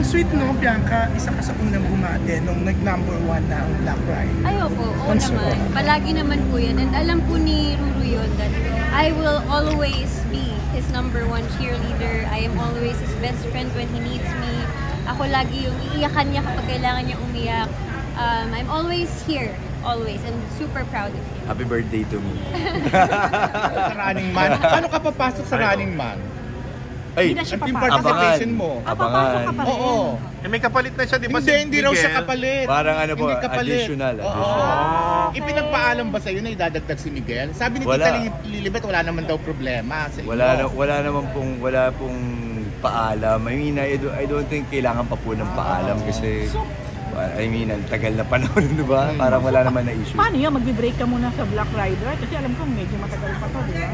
sweet no, Bianca, isa ka sa unang bumate nung nag-number 1 na ang Black Rider. Ay, opo. Oo Once naman. Palagi naman po yan. And alam po ni Ruru yun that I will always be his number 1 cheerleader. I am always his best friend when he needs me. Ako lagi yung iiyakan niya kapag kailangan niya umiyak. I'm always here. Always. And super proud of him. Happy birthday to me. Sa Running Man. Paano ka papasok sa Running Man? Ay, Hindi na siya Ano yung papasok. participation mo? Papasok ka pa rin. Oo. Eh, may kapalit na siya, di ba? Hindi raw siya kapalit. Parang ano po, Hindi kapalit. additional. Oo. Okay. Ipinagpaalam ba sa'yo na idadagdag si Miguel? Sabi ni Wala. Tita Lilibet, wala naman daw problema sa iyo. Wala pong paalam. I mean, I don't think kailangan pa po ng paalam kasi I mean, ang tagal na panahon, di ba? Parang wala naman na issue. Paano yun? Magbe-break ka muna sa Black Rider? Kasi alam ko medyo matagal pa to, di ba?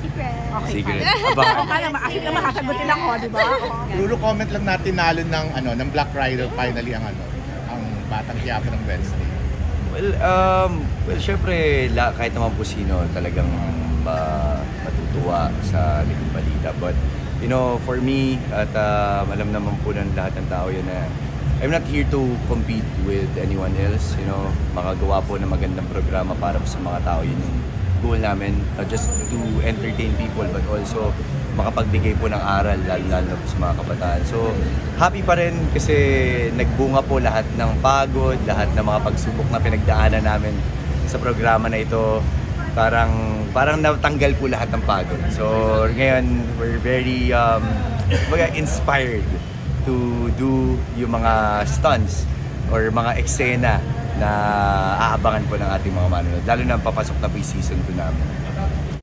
Secret. Okay, Secret. fine. Abangan. O kaya maakit na makasagutin ako, di ba? Lulu, comment lang natin nalo ng Black Rider finally ang Batang Quiapo ng Wednesday. Well, syempre, kahit naman po sino talagang matutuwa sa likod balita. But, you know, for me, at alam naman po ng lahat ng tao yun na I'm not here to compete with anyone else, you know, makagawa po ng magandang programa para po sa mga tao. Yun yung goal namin, not just to entertain people but also makapagbigay po ng aral, lalo po sa mga kabataan. So, happy pa rin kasi nagbunga po lahat ng pagod, lahat ng mga pagsubok na pinagdaanan namin sa programa na ito. Parang natanggal po lahat ng pagod. So, ngayon, we're very inspired to do yung mga stunts or mga eksena na aabangan po ng ating mga manonood. Lalo na papasok na po yung season 2 namin.